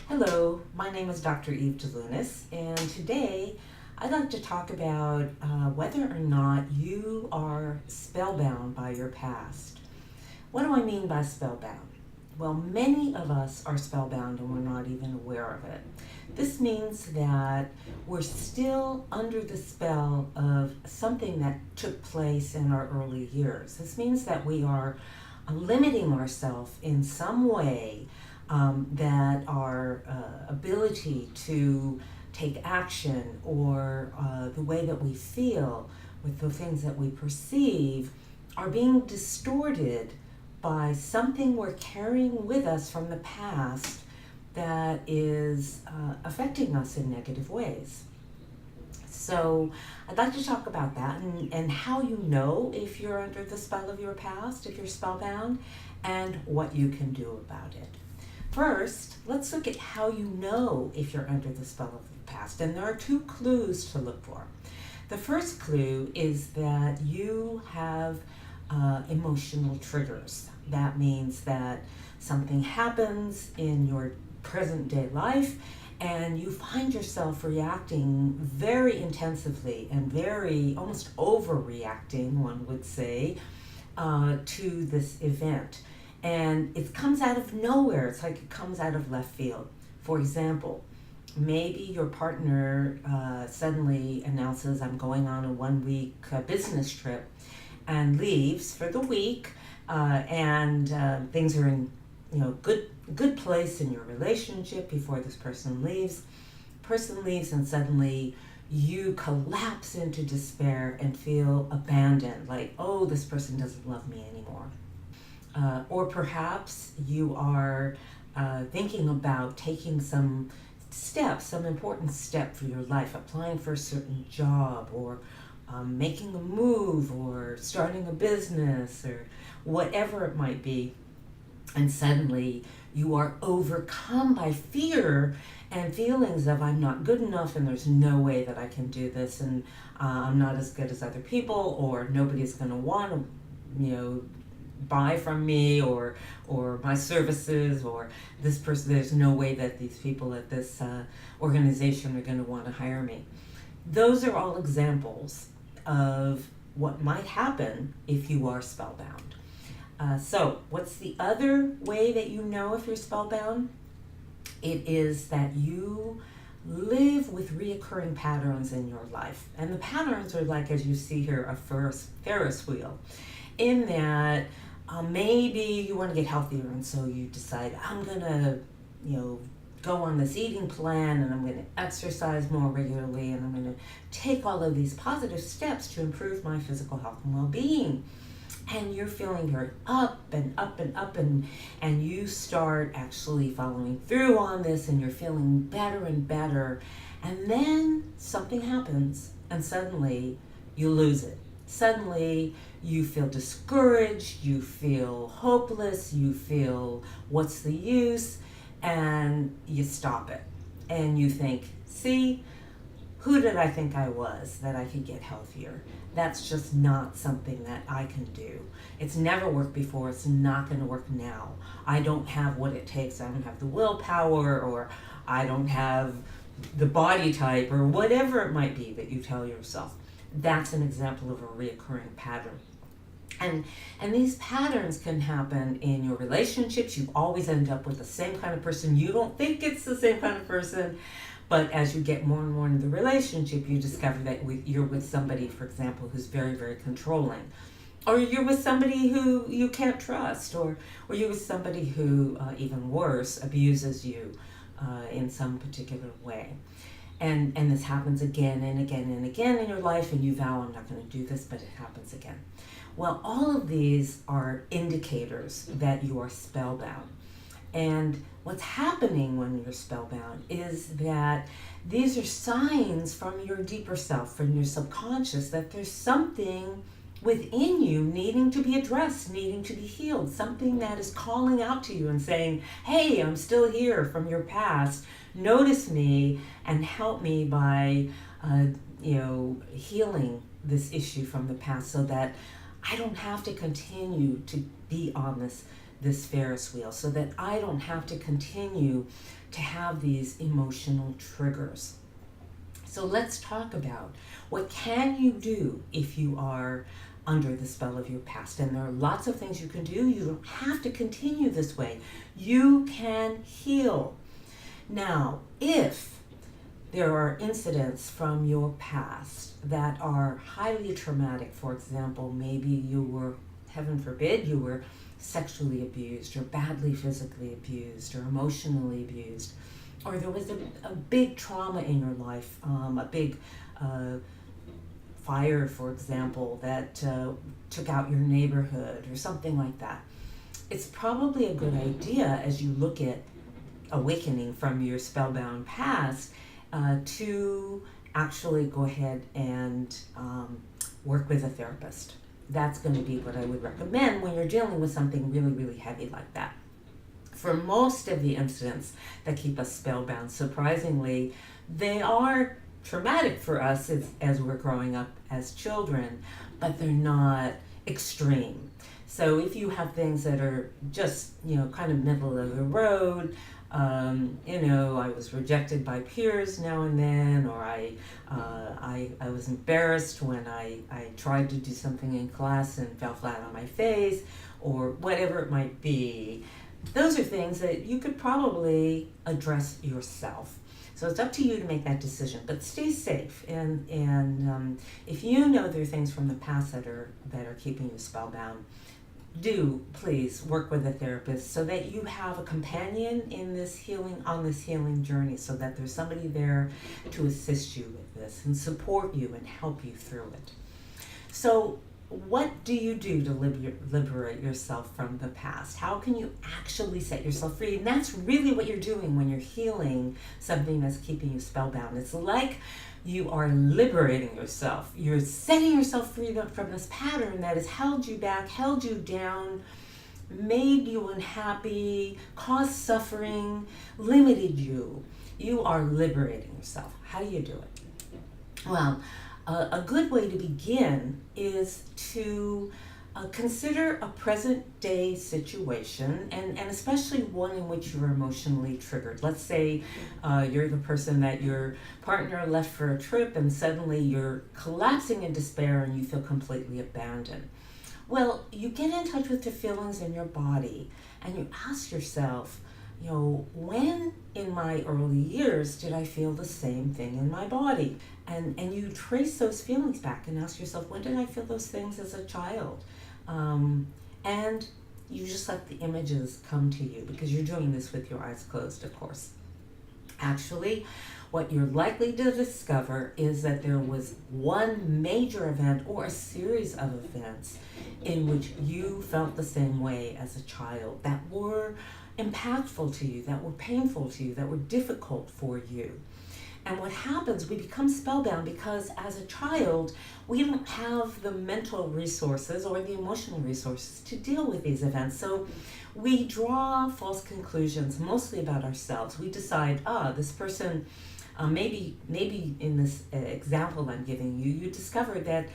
Hello, my name is Dr. Eve Delunas, and today I'd like to talk about whether or not you are spellbound by your past. What do I mean by spellbound? Well, many of us are spellbound and we're not even aware of it. This means that we're still under the spell of something that took place in our early years. This means that we are limiting ourselves in some way, that our ability to take action or the way that we feel with the things that we perceive are being distorted by something we're carrying with us from the past that is affecting us in negative ways. So I'd like to talk about that and how you know if you're under the spell of your past, if you're spellbound, and what you can do about it. First, let's look at how you know if you're under the spell of the past. And there are two clues to look for. The first clue is that you have emotional triggers. That means that something happens in your present day life and you find yourself reacting very intensively and very almost overreacting, one would say, to this event. And it comes out of nowhere. It's like it comes out of left field. For example, maybe your partner suddenly announces, I'm going on a 1 week business trip, and leaves for the week, and things are in good place in your relationship before this person leaves. Person leaves and suddenly you collapse into despair and feel abandoned, like, oh, this person doesn't love me anymore. Or perhaps you are thinking about taking some steps, some important step for your life, applying for a certain job, or making a move, or starting a business, or whatever it might be. And suddenly you are overcome by fear and feelings of I'm not good enough and there's no way that I can do this, and I'm not as good as other people, or nobody's going to want to, buy from me or my services, or this person, there's no way that these people at this organization are going to want to hire me. Those are all examples of what might happen if you are spellbound. So what's the other way that you know if you're spellbound? It is that you live with reoccurring patterns in your life. And the patterns are like, as you see here, a Ferris wheel, in that maybe you want to get healthier, and so you decide, I'm going to, go on this eating plan, and I'm going to exercise more regularly, and I'm going to take all of these positive steps to improve my physical health and well-being. And you're feeling very up and up and up, and you start actually following through on this, and you're feeling better and better. And then something happens, and suddenly you lose it. Suddenly you feel discouraged, you feel hopeless, you feel what's the use, and you stop it. And you think, see, who did I think I was that I could get healthier? That's just not something that I can do. It's never worked before. It's not going to work now. I don't have what it takes. I don't have the willpower, or I don't have the body type, or whatever it might be that you tell yourself. That's an example of a reoccurring pattern. And these patterns can happen in your relationships. You always end up with the same kind of person. You don't think it's the same kind of person, but as you get more and more into the relationship, you discover that you're with somebody, for example, who's very, very controlling. Or you're with somebody who you can't trust, or you're with somebody who, even worse, abuses you in some particular way. And this happens again and again and again in your life, and you vow, I'm not going to do this, but it happens again. Well, all of these are indicators that you are spellbound. And what's happening when you're spellbound is that these are signs from your deeper self, from your subconscious, that there's something within you needing to be addressed, needing to be healed, something that is calling out to you and saying, hey, I'm still here from your past. Notice me and help me by, healing this issue from the past, so that I don't have to continue to be on this this Ferris wheel so that I don't have to continue to have these emotional triggers. So let's talk about what can you do if you are under the spell of your past. And there are lots of things you can do. You don't have to continue this way. You can heal. Now, if there are incidents from your past that are highly traumatic, for example, maybe you were, heaven forbid, you were sexually abused or badly physically abused or emotionally abused, or there was a big trauma in your life, a big fire, for example, that took out your neighborhood or something like that. It's probably a good idea as you look at awakening from your spellbound past to actually go ahead and work with a therapist. That's going to be what I would recommend when you're dealing with something really, really heavy like that. For most of the incidents that keep us spellbound, surprisingly, they are traumatic for us as we're growing up as children, but they're not extreme. So if you have things that are just, kind of middle of the road, I was rejected by peers now and then, or I was embarrassed when I tried to do something in class and fell flat on my face, or whatever it might be. Those are things that you could probably address yourself. So it's up to you to make that decision, but stay safe. And if you know there are things from the past that are keeping you spellbound, do please work with a therapist so that you have a companion on this healing journey, so that there's somebody there to assist you with this and support you and help you through it. So what do you do to liberate yourself from the past? How can you actually set yourself free? And that's really what you're doing when you're healing something that's keeping you spellbound. It's like you are liberating yourself. You're setting yourself free from this pattern that has held you back, held you down, made you unhappy, caused suffering, limited you. You are liberating yourself. How do you do it? Well, a good way to begin is to consider a present day situation, and especially one in which you're emotionally triggered. Let's say you're the person that your partner left for a trip and suddenly you're collapsing in despair and you feel completely abandoned. Well, you get in touch with the feelings in your body and you ask yourself, when in my early years did I feel the same thing in my body? And you trace those feelings back and ask yourself, when did I feel those things as a child? And you just let the images come to you, because you're doing this with your eyes closed, of course. Actually, what you're likely to discover is that there was one major event or a series of events in which you felt the same way as a child, that were impactful to you, that were painful to you, that were difficult for you. And what happens, we become spellbound because as a child, we don't have the mental resources or the emotional resources to deal with these events. So we draw false conclusions, mostly about ourselves. We decide, this person, maybe in this example I'm giving you, you discover that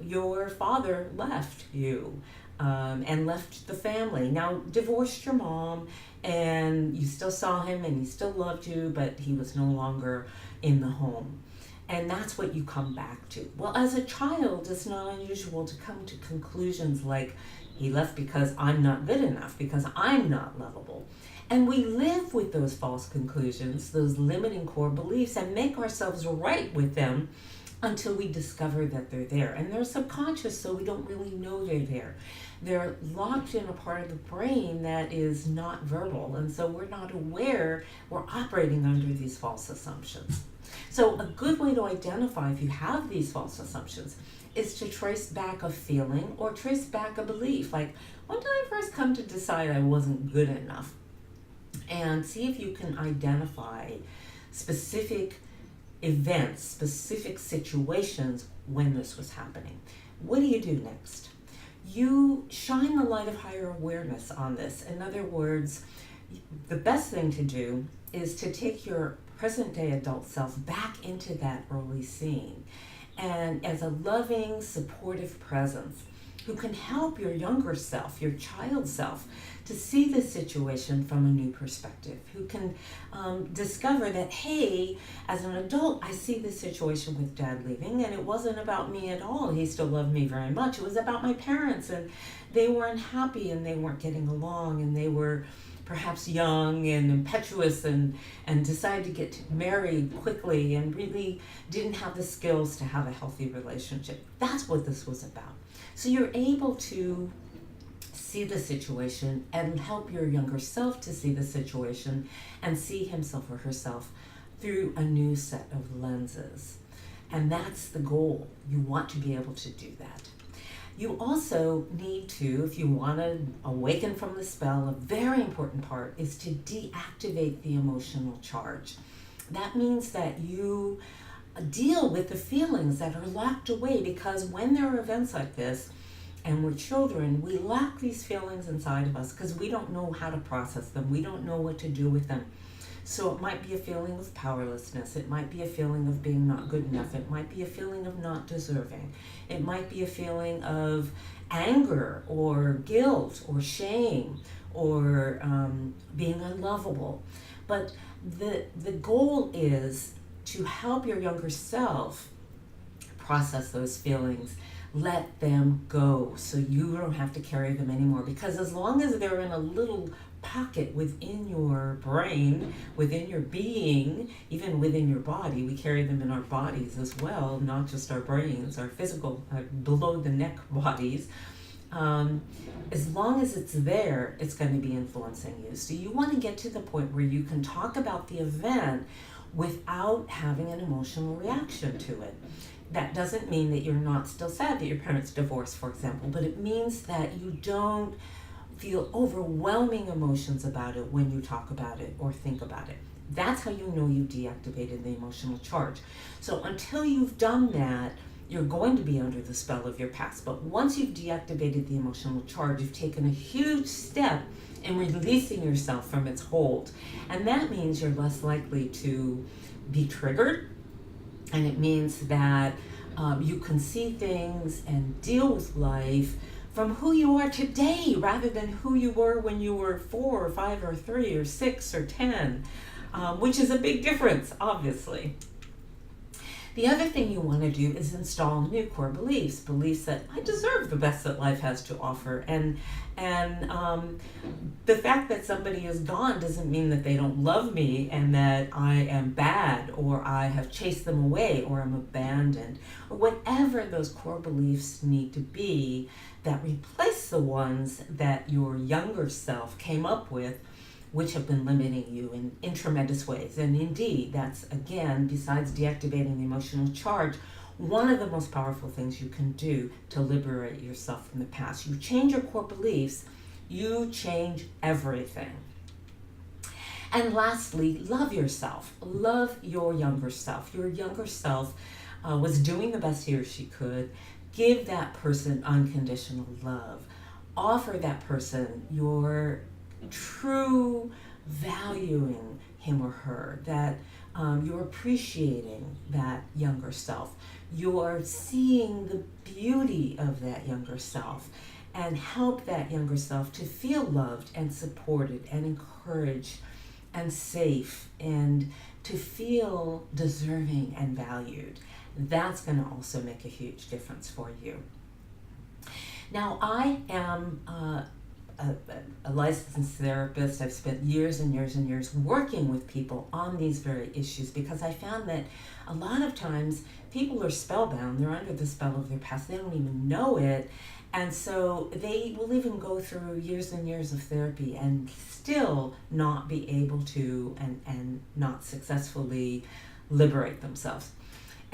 your father left you. And left the family. Now, divorced your mom, and you still saw him and he still loved you, but he was no longer in the home. And that's what you come back to. Well, as a child, it's not unusual to come to conclusions like, he left because I'm not good enough, because I'm not lovable. And we live with those false conclusions, those limiting core beliefs, and make ourselves right with them until we discover that they're there. And they're subconscious, so we don't really know they're there. They're locked in a part of the brain that is not verbal, and so we're not aware we're operating under these false assumptions. So a good way to identify if you have these false assumptions is to trace back a feeling or trace back a belief. Like, when did I first come to decide I wasn't good enough? And see if you can identify specific events, specific situations when this was happening. What do you do next? You shine the light of higher awareness on this. In other words, the best thing to do is to take your present day adult self back into that early scene, and as a loving, supportive presence who can help your younger self, your child self, to see the situation from a new perspective, who can discover that, hey, as an adult, I see this situation with Dad leaving, and it wasn't about me at all. He still loved me very much. It was about my parents, and they weren't happy, and they weren't getting along, and they were perhaps young and impetuous and decided to get married quickly and really didn't have the skills to have a healthy relationship. That's what this was about. So you're able to see the situation and help your younger self to see the situation and see himself or herself through a new set of lenses. And that's the goal. You want to be able to do that. You also need to, if you want to awaken from the spell, a very important part is to deactivate the emotional charge. That means that you deal with the feelings that are locked away, because when there are events like this, and we're children, we lock these feelings inside of us because we don't know how to process them. We don't know what to do with them. So it might be a feeling of powerlessness. It might be a feeling of being not good enough. It might be a feeling of not deserving. It might be a feeling of anger or guilt or shame or being unlovable. But the goal is to help your younger self process those feelings. Let them go so you don't have to carry them anymore. Because as long as they're in a little pocket within your brain, within your being, even within your body, we carry them in our bodies as well, not just our brains, our physical, below the neck bodies. As long as it's there, it's going to be influencing you. So you want to get to the point where you can talk about the event without having an emotional reaction to it. That doesn't mean that you're not still sad that your parents divorced, for example, but it means that you don't feel overwhelming emotions about it when you talk about it or think about it. That's how you know you've deactivated the emotional charge. So until you've done that, you're going to be under the spell of your past. But once you've deactivated the emotional charge, you've taken a huge step in releasing yourself from its hold. And that means you're less likely to be triggered. And it means that you can see things and deal with life from who you are today rather than who you were when you were 4 or 5 or 3 or 6 or 10, which is a big difference, obviously. The other thing you want to do is install new core beliefs that I deserve the best that life has to offer. And the fact that somebody is gone doesn't mean that they don't love me and that I am bad or I have chased them away or I'm abandoned, or whatever those core beliefs need to be that replace the ones that your younger self came up with, which have been limiting you in tremendous ways. And indeed, that's, again, besides deactivating the emotional charge, one of the most powerful things you can do to liberate yourself from the past. You change your core beliefs, you change everything. And lastly, love yourself. Love your younger self. Your younger self was doing the best he or she could. Give that person unconditional love. Offer that person your true valuing him or her, that you're appreciating that younger self. You're seeing the beauty of that younger self and help that younger self to feel loved and supported and encouraged and safe and to feel deserving and valued. That's going to also make a huge difference for you. Now, I am a licensed therapist. I've spent years and years and years working with people on these very issues because I found that a lot of times people are spellbound. They're under the spell of their past. They don't even know it. And so they will even go through years and years of therapy and still not be able to and not successfully liberate themselves.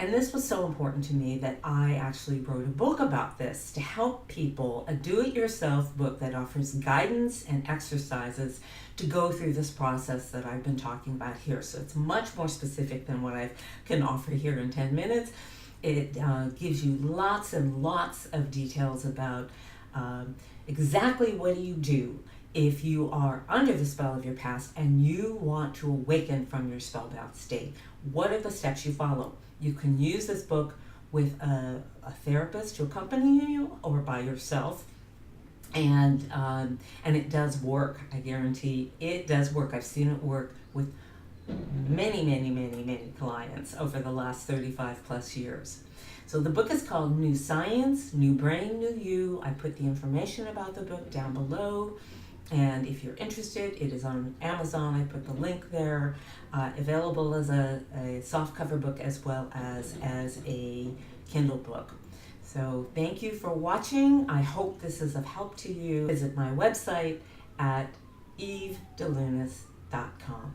And this was so important to me that I actually wrote a book about this to help people, a do-it-yourself book that offers guidance and exercises to go through this process that I've been talking about here. So it's much more specific than what I can offer here in 10 minutes. It gives you lots and lots of details about exactly what do you do if you are under the spell of your past and you want to awaken from your spellbound state. What are the steps you follow? You can use this book with a therapist to accompany you or by yourself. And it does work. I guarantee it does work. I've seen it work with many clients over the last 35 plus years. So the book is called New Science, New Brain, New You. I put the information about the book down below. And if you're interested, it is on Amazon. I put the link there. Available as a softcover book as well as a Kindle book. So thank you for watching. I hope this is of help to you. Visit my website at evedelunas.com.